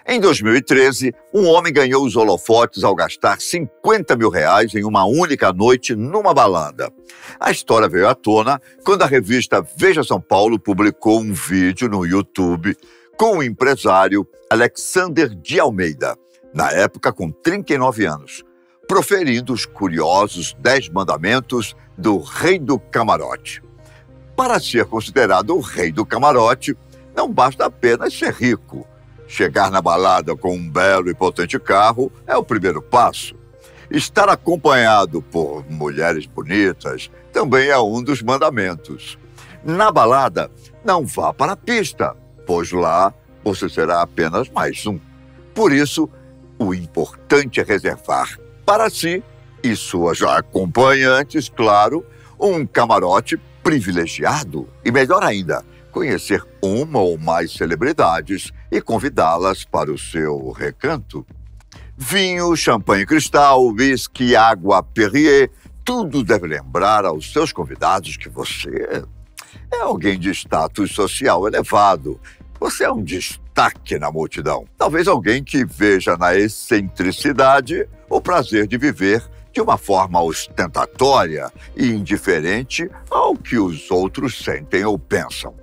Em 2013, um homem ganhou os holofotes ao gastar R$50 mil em uma única noite numa balada. A história veio à tona quando a revista Veja São Paulo publicou um vídeo no YouTube com o empresário Alexander de Almeida, na época com 39 anos, proferindo os curiosos 10 mandamentos do rei do camarote. Para ser considerado o rei do camarote, não basta apenas ser rico. Chegar na balada com um belo e potente carro é o primeiro passo. Estar acompanhado por mulheres bonitas também é um dos mandamentos. Na balada, não vá para a pista, pois lá você será apenas mais um. Por isso, o importante é reservar para si e suas acompanhantes, claro, um camarote privilegiado e, melhor ainda, conhecer uma ou mais celebridades e convidá-las para o seu recanto. Vinho, champanhe cristal, whisky, água Perrier, tudo deve lembrar aos seus convidados que você é alguém de status social elevado. Você é um destaque na multidão. Talvez alguém que veja na excentricidade o prazer de viver de uma forma ostentatória e indiferente ao que os outros sentem ou pensam.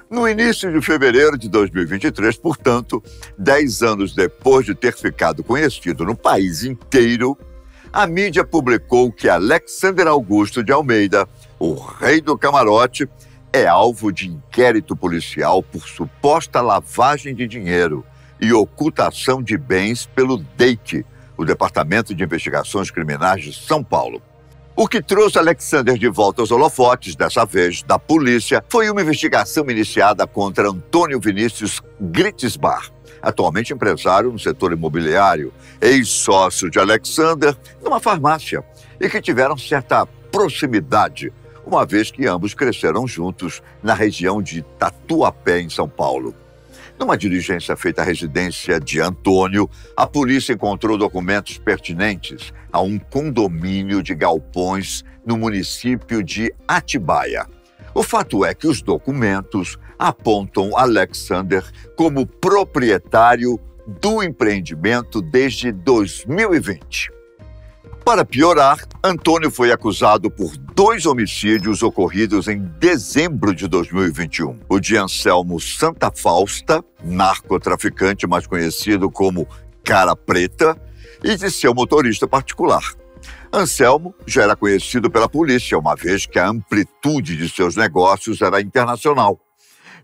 No início de fevereiro de 2023, portanto, 10 anos depois de ter ficado conhecido no país inteiro, a mídia publicou que Alexander Augusto de Almeida, o rei do camarote, é alvo de inquérito policial por suposta lavagem de dinheiro e ocultação de bens pelo DEIC, o Departamento de Investigações Criminais de São Paulo. O que trouxe Alexander de volta aos holofotes, dessa vez da polícia, foi uma investigação iniciada contra Antônio Vinícius Gritzbar, atualmente empresário no setor imobiliário, ex-sócio de Alexander numa farmácia, e que tiveram certa proximidade, uma vez que ambos cresceram juntos na região de Tatuapé, em São Paulo. Numa diligência feita à residência de Antônio, a polícia encontrou documentos pertinentes a um condomínio de galpões no município de Atibaia. O fato é que os documentos apontam Alexander como proprietário do empreendimento desde 2020. Para piorar, Antônio foi acusado por 2 homicídios ocorridos em dezembro de 2021. O de Anselmo Santa Fausta, narcotraficante mais conhecido como Cara Preta, e de seu motorista particular. Anselmo já era conhecido pela polícia, uma vez que a amplitude de seus negócios era internacional.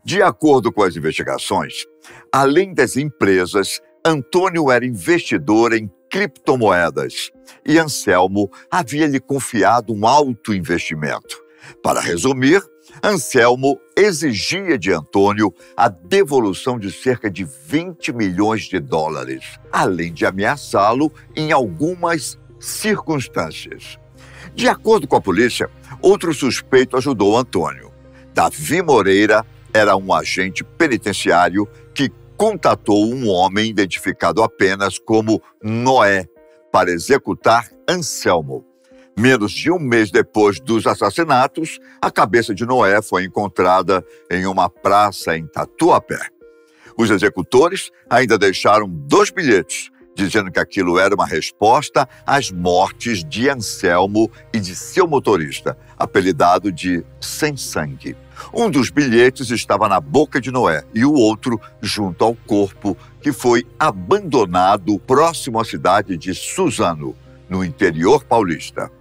De acordo com as investigações, além das empresas, Antônio era investidor em criptomoedas e Anselmo havia lhe confiado um alto investimento. Para resumir, Anselmo exigia de Antônio a devolução de cerca de $20 milhões, além de ameaçá-lo em algumas circunstâncias. De acordo com a polícia, outro suspeito ajudou Antônio. Davi Moreira era um agente penitenciário que contatou um homem identificado apenas como Noé para executar Anselmo. Menos de um mês depois dos assassinatos, a cabeça de Noé foi encontrada em uma praça em Tatuapé. Os executores ainda deixaram 2 bilhetes, dizendo que aquilo era uma resposta às mortes de Anselmo e de seu motorista, apelidado de Sem Sangue. Um dos bilhetes estava na boca de Noé e o outro junto ao corpo, que foi abandonado próximo à cidade de Suzano, no interior paulista.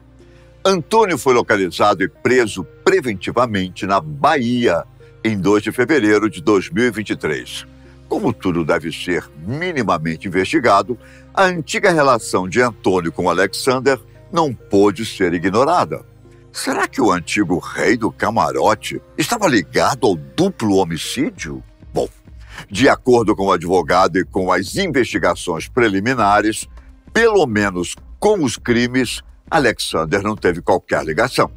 Antônio foi localizado e preso preventivamente na Bahia em 2 de fevereiro de 2023. Como tudo deve ser minimamente investigado, a antiga relação de Antônio com Alexander não pôde ser ignorada. Será que o antigo rei do camarote estava ligado ao duplo homicídio? Bom, de acordo com o advogado e com as investigações preliminares, pelo menos com os crimes, Alexander não teve qualquer ligação.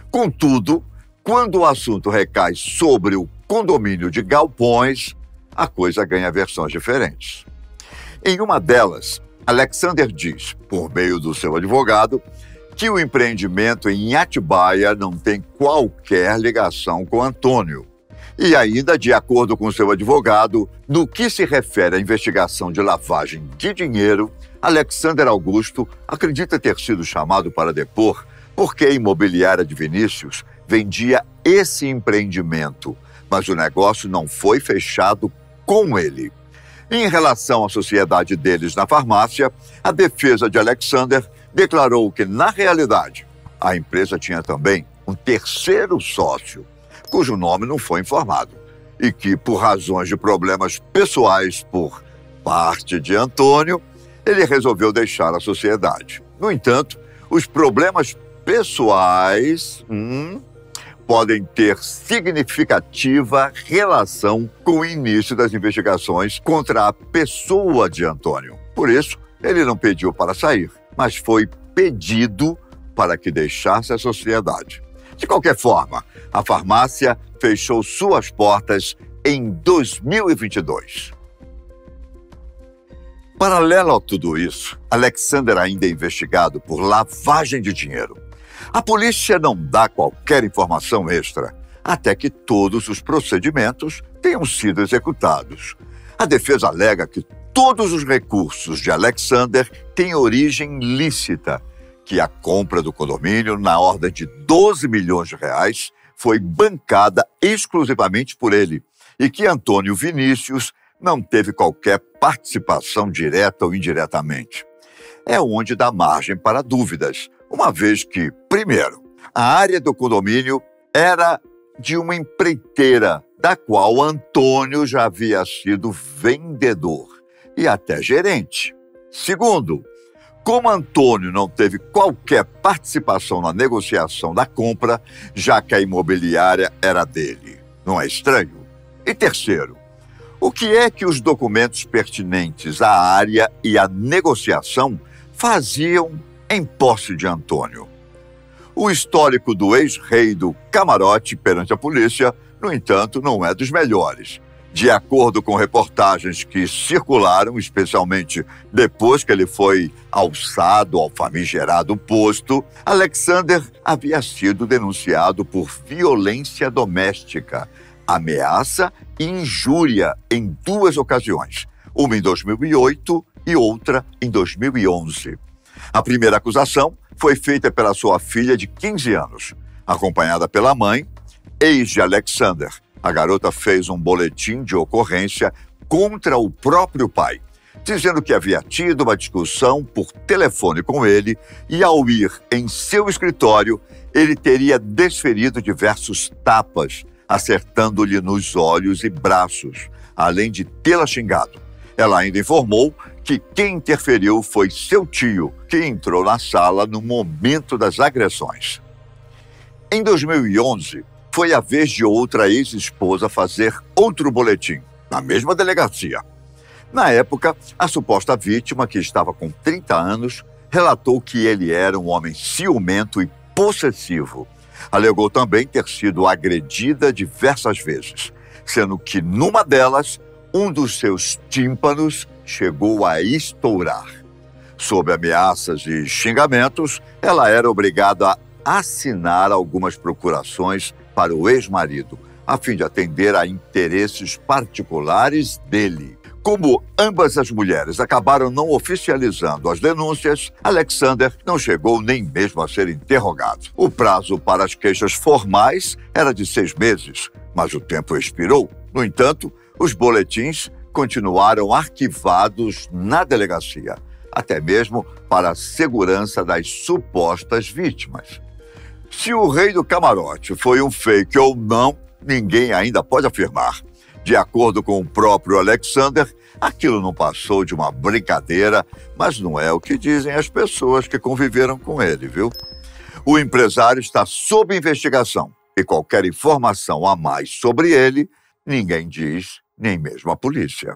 Contudo, quando o assunto recai sobre o condomínio de galpões, a coisa ganha versões diferentes. Em uma delas, Alexander diz, por meio do seu advogado, que o empreendimento em Atibaia não tem qualquer ligação com Antônio. E ainda, de acordo com seu advogado, no que se refere à investigação de lavagem de dinheiro, Alexander Augusto acredita ter sido chamado para depor porque a imobiliária de Vinícius vendia esse empreendimento, mas o negócio não foi fechado com ele. Em relação à sociedade deles na farmácia, a defesa de Alexander declarou que, na realidade, a empresa tinha também um terceiro sócio, cujo nome não foi informado, e que, por razões de problemas pessoais por parte de Antônio, ele resolveu deixar a sociedade. No entanto, os problemas pessoais podem ter significativa relação com o início das investigações contra a pessoa de Antônio. Por isso, ele não pediu para sair, mas foi pedido para que deixasse a sociedade. De qualquer forma, a farmácia fechou suas portas em 2022. Paralelo a tudo isso, Alexander ainda é investigado por lavagem de dinheiro. A polícia não dá qualquer informação extra, até que todos os procedimentos tenham sido executados. A defesa alega que todos os recursos de Alexander têm origem lícita, que a compra do condomínio, na ordem de 12 milhões de reais, foi bancada exclusivamente por ele e que Antônio Vinícius não teve qualquer participação direta ou indiretamente. É onde dá margem para dúvidas, uma vez que, primeiro, a área do condomínio era de uma empreiteira, da qual Antônio já havia sido vendedor e até gerente. Segundo, como Antônio não teve qualquer participação na negociação da compra, já que a imobiliária era dele. Não é estranho? E terceiro, o que é que os documentos pertinentes à área e à negociação faziam em posse de Antônio? O histórico do ex-rei do camarote perante a polícia, no entanto, não é dos melhores. De acordo com reportagens que circularam, especialmente depois que ele foi alçado ao famigerado posto, Alexander havia sido denunciado por violência doméstica, ameaça e injúria em 2 ocasiões, uma em 2008 e outra em 2011. A primeira acusação foi feita pela sua filha de 15 anos, acompanhada pela mãe, ex de Alexander. A garota fez um boletim de ocorrência contra o próprio pai, dizendo que havia tido uma discussão por telefone com ele e, ao ir em seu escritório, ele teria desferido diversos tapas, acertando-lhe nos olhos e braços, além de tê-la xingado. Ela ainda informou que quem interferiu foi seu tio, que entrou na sala no momento das agressões. Em 2011, foi a vez de outra ex-esposa fazer outro boletim, na mesma delegacia. Na época, a suposta vítima, que estava com 30 anos, relatou que ele era um homem ciumento e possessivo. Alegou também ter sido agredida diversas vezes, sendo que numa delas, um dos seus tímpanos chegou a estourar. Sob ameaças e xingamentos, ela era obrigada a assinar algumas procurações para o ex-marido, a fim de atender a interesses particulares dele. Como ambas as mulheres acabaram não oficializando as denúncias, Alexander não chegou nem mesmo a ser interrogado. O prazo para as queixas formais era de 6 meses, mas o tempo expirou. No entanto, os boletins continuaram arquivados na delegacia, até mesmo para a segurança das supostas vítimas. Se o rei do camarote foi um fake ou não, ninguém ainda pode afirmar. De acordo com o próprio Alexander, aquilo não passou de uma brincadeira, mas não é o que dizem as pessoas que conviveram com ele, viu? O empresário está sob investigação e qualquer informação a mais sobre ele, ninguém diz, nem mesmo a polícia.